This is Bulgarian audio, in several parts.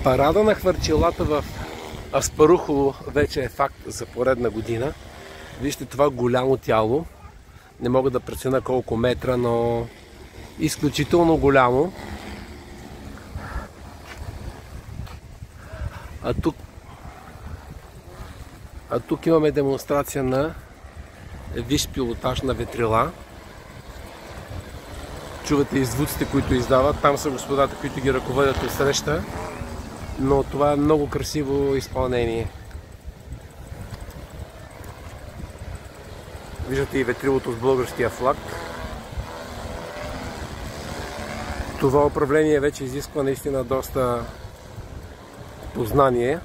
Парада на хвърчилата в Аспарухово вече е факт за поредна година. Вижте това голямо тяло. Не мога да преценя колко метра, но изключително голямо. А тук имаме демонстрация на висш пилотаж на ветрила. Чувате и звуците, които издават. Там са господата, които ги ръководят от среща. Но това е много красиво изпълнение. Виждате и ветрилото с българския флаг. Това управление вече изисква наистина доста познание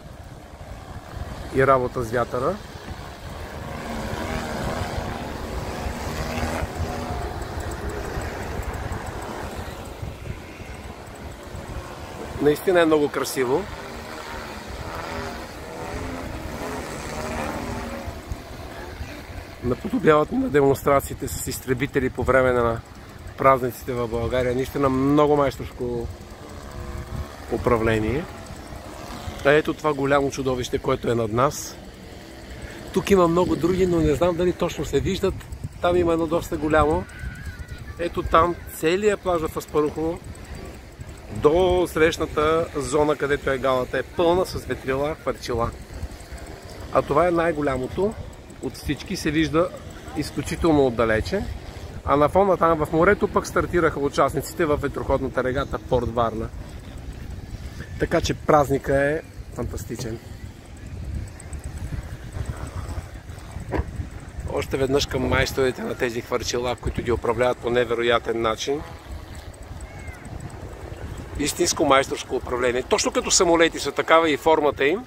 и работа с вятъра. Наистина е много красиво. Наподобяват на демонстрациите с изтребители по време на празниците в България. Наистина много майсторско управление. А ето това голямо чудовище, което е над нас. Тук има много други, но не знам дали точно се виждат. Там има едно доста голямо. Ето там целият плаж в Аспарухово до срещната зона, където е галата, е пълна с ветрила, хвърчила. А това е най-голямото от всички, се вижда изключително отдалече. А на фона там в морето пък стартираха участниците в ветроходната регата Порт Варна. Така че празника е фантастичен. Още веднъж към майсторите на тези хвърчила, които ги управляват по невероятен начин. Истинско майсторско управление. Точно като самолети са, такава и формата им.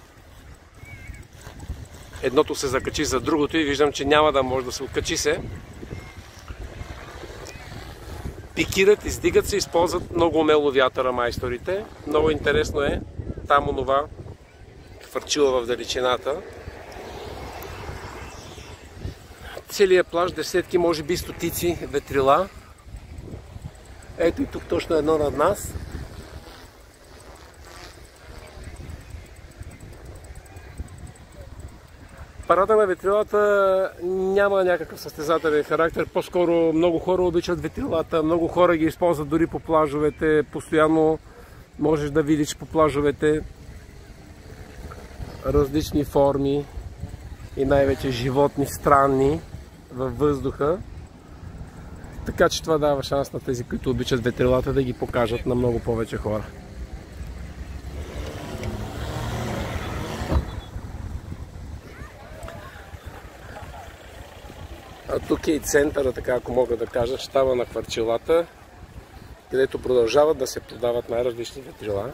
Едното се закачи за другото и виждам, че няма да може да се откачи се. Пикират, издигат се, използват много умело вятъра майсторите. Много интересно е там онова хвърчила в далечината. Целият плаж, десетки, може би стотици ветрила. Ето и тук точно едно над нас. Парада на ветрилата няма някакъв състезателен характер, по-скоро много хора обичат ветрилата, много хора ги използват дори по плажовете, постоянно можеш да видиш по плажовете различни форми и най-вече животни странни във въздуха. Така че това дава шанс на тези, които обичат ветрилата, да ги покажат на много повече хора. А тук е и центъра, така ако мога да кажа, щаба на хвърчилата, където продължават да се продават най-различни ветрила.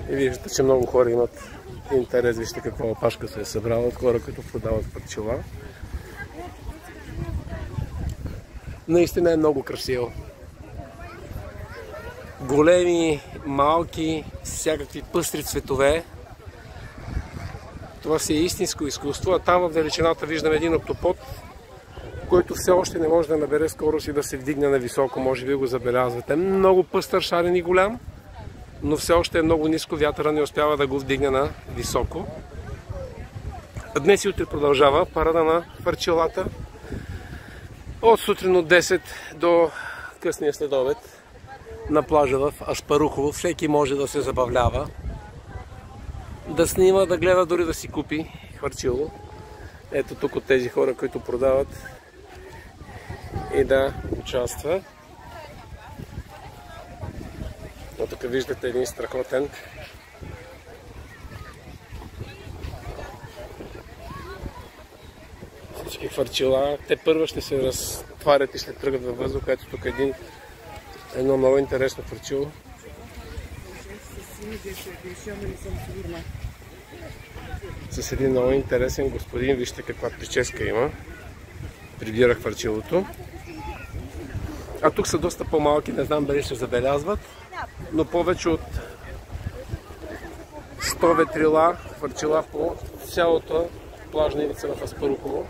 И виждате, че много хора имат интерес. Вижте каква опашка се е събрала от хора, които продават хвърчила. Наистина е много красиво. Големи, малки, всякакви пъстри цветове. Това си е истинско изкуство, а там в далечината виждам един октопод, който все още не може да набере скорост и да се вдигне на високо. Може би го забелязвате. Много пъстър, шарен и голям, но все още е много ниско. Вятъра не успява да го вдигне на високо. Днес и утре продължава парада на хвърчилата. От сутрин от 10 до късния следобед на плажа в Аспарухово. Всеки може да се забавлява, да снима, да гледа, дори да си купи хвърчило. Ето тук от тези хора, които продават и да участва. Но тук виждате един страхотен всички хвърчила. Те първо ще се разтварят и ще тръгат във въздуха. Ето тук едно много интересно хвърчило. С един много интересен господин, вижте каква прическа има. Прибира хвърчилото. А тук са доста по-малки, не знам дали ще забелязват, но повече от 100 ветрила, хвърчила по цялата плажна ивица в Аспарухово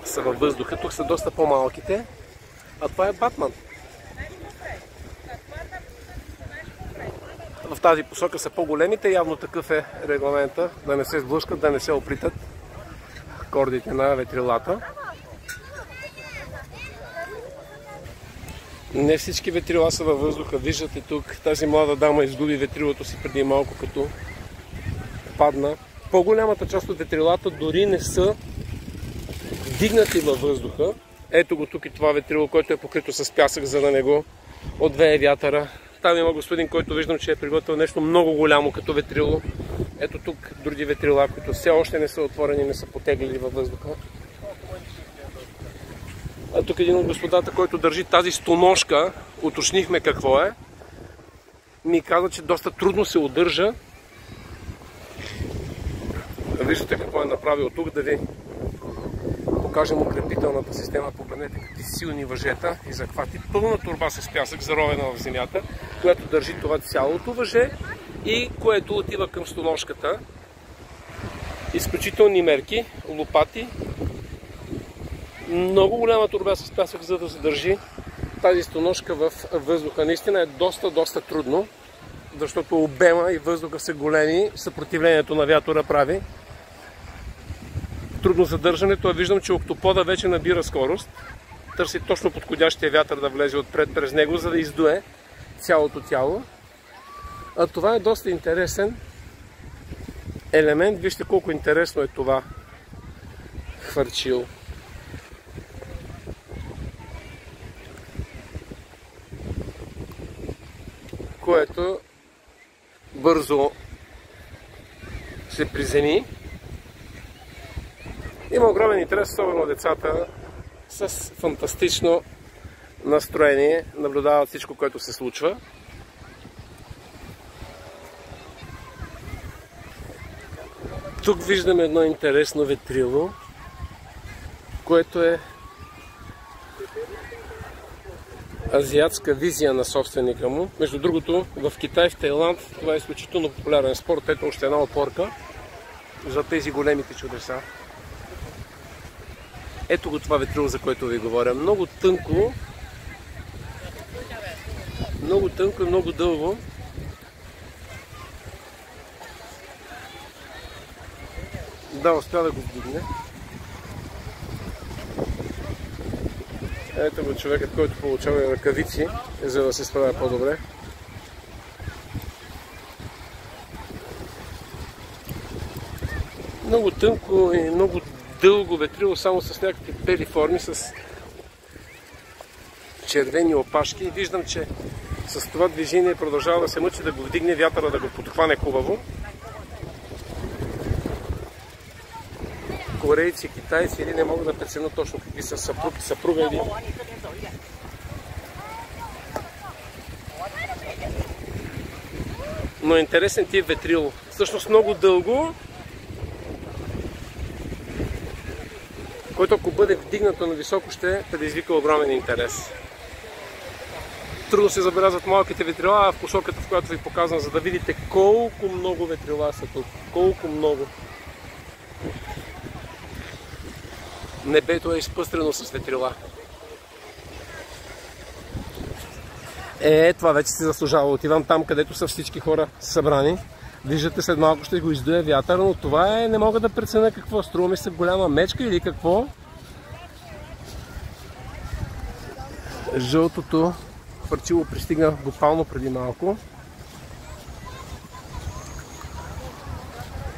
са във въздуха. Тук са доста по-малките, а това е Батман. в тази посока са по-големите. Явно такъв е регламента, да не се сблъскат, да не се оплитат кордите на ветрилата. Не всички ветрила са във въздуха. Виждате тук, тази млада дама изгуби ветрилото си преди малко, като падна. По-голямата част от ветрилата дори не са дигнати във въздуха. Ето го тук и това ветрило, което е покрито с пясък, за да не го отвее вятъра. Там има господин, който виждам, че е приготвил нещо много голямо като ветрило. Ето тук други ветрила, които все още не са отворени, не са потеглили във въздуха. А тук един от господата, който държи тази стоножка, уточнихме какво е, ми каза, че доста трудно се удържа. Виждате какво е направил тук, да ви покажем укрепителната система. Погледнете какви силни въжета и захвати. Пълна торба с пясък, заровена в земята, която държи това цялото въже и което отива към стоножката. Изключителни мерки, лопати. Много голяма торба с пясък, за да задържи тази стоножка в въздуха. Наистина е доста трудно, защото обема и въздуха са големи, съпротивлението на вятъра прави трудно задържането. Виждам, че октопода вече набира скорост. Търси точно подходящия вятър да влезе отпред през него, за да издуе цялото тяло. А това е доста интересен елемент. Вижте колко интересно е това хвърчило. Което бързо се приземи. Има огромен интерес, особено децата, с фантастично настроение наблюдават всичко, което се случва. Тук виждаме едно интересно ветрило, което е азиатска визия на собственика му. Между другото, в Китай, в Тайланд, това е изключително популярен спорт. Ето още една опорка за тези големите чудеса. Ето го това ветрило, за което ви говоря. Много тънко и много дълго. Да, успя да го вдигне. Ето го човекът, който получава ръкавици, за да се справя по-добре. Много тънко и много дълго ветрило, само с някакви бели форми, с червени опашки. И виждам, че с това движение продължава да се мъчи да го вдигне вятъра, да го подхване хубаво. Корейци, китайци или не могат да преценят точно какви са съпруга или... Но е интересен тип ветрило. Всъщност много дълго, който ако бъде вдигнато на високо, ще предизвика огромен интерес. Трудно се забелязват малките ветрила, а в посоката, в която ви показвам, за да видите колко много ветрила са тук. Колко много. Небето е изпъстрено с ветрила. Това вече се заслужава. Отивам там, където са всички хора събрани. Виждате, след малко ще го издуе вятър, но това е, не мога да преценя какво. Струва ми се голяма мечка или какво. Жълтото хвърчило пристигна буквално преди малко.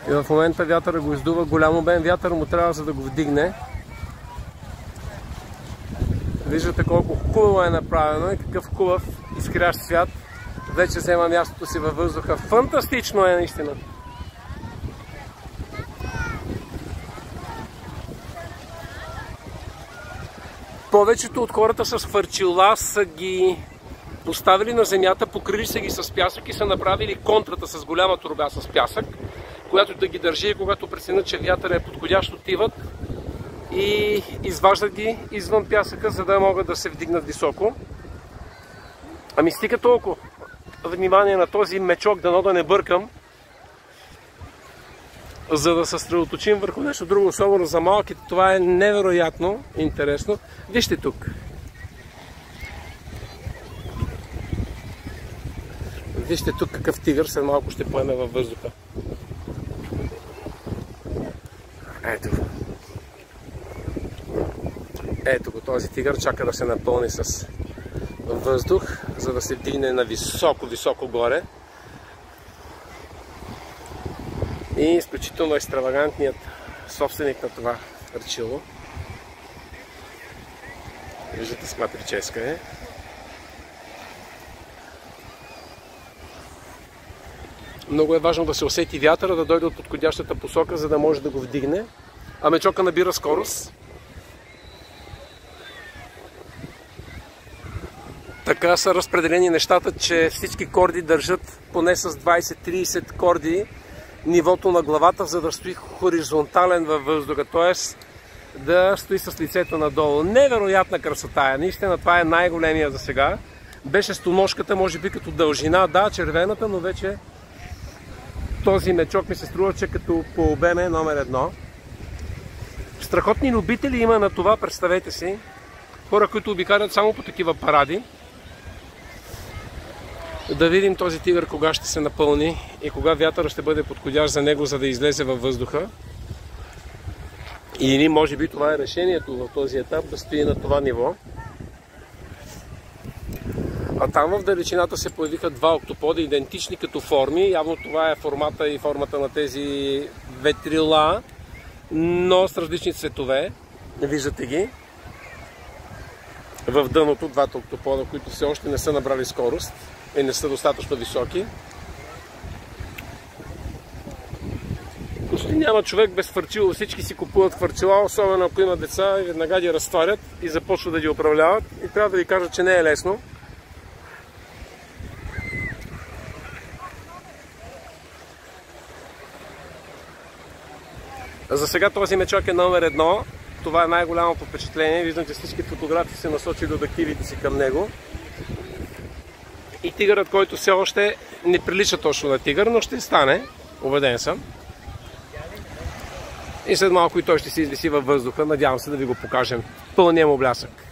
И в момента вятъра го издува. Голям обем вятър му трябва, за да го вдигне. Виждате колко хубаво е направено и какъв хубав изкрящ свят вече взема мястото си във въздуха. Фантастично е наистина. Повечето от хората с хвърчила са ги поставили на земята, покрили са ги с пясък и са направили контрата с голяма торба с пясък, която да ги държи и когато преценят, че вятър е подходящ, отиват и изваждат ги извън пясъка, за да могат да се вдигнат високо. Ами стига толкова. Внимание на този мечок, дано да не бъркам, за да се съсредоточим върху нещо друго, особено за малките. Това е невероятно интересно. Вижте тук. Вижте тук какъв тигър, след малко ще поеме във въздуха. Ето го. Ето го, този тигър чака да се напълни с въздух, за да се вдигне на високо горе. И изключително екстравагантният собственик на това речило. Виждате с каква прическа е. Много е важно да се усети вятъра, да дойде от подходящата посока, за да може да го вдигне. А мечока набира скорост. Така са разпределени нещата, че всички корди държат поне с 20-30 корди нивото на главата, за да стои хоризонтален във въздуха, т.е. да стои с лицето надолу. Невероятна красота е. Наистина това е най-големия за сега. Беше стоножката, може би като дължина, да, червената, но вече този мечок ми се струва, че като по обем е номер 1. Страхотни любители има на това, представете си. Хора, които обикалят само по такива паради. Да видим този тигър кога ще се напълни и кога вятъра ще бъде подходящ за него, за да излезе във въздуха. Или може би това е решението в този етап, да стои на това ниво. А там в далечината се появиха два октопода, идентични като форми. Явно това е формата и формата на тези ветрила, но с различни цветове. Виждате ги. В дъното двата октопода, които все още не са набрали скорост и не са достатъчно високи. Почти няма човек без хвърчило. Всички си купуват хвърчила, особено ако имат деца, и веднага ги разтварят и започват да ги управляват. И трябва да ви кажа, че не е лесно. За сега този мечок е номер 1. Това е най-голямото впечатление. Виждам, че всички фотографии се насочили обективите си към него. И тигърът, който все още не прилича точно на тигър, но ще стане. Убеден съм. И след малко и той ще се извиси във въздуха. Надявам се да ви го покажем в пълния му блясък.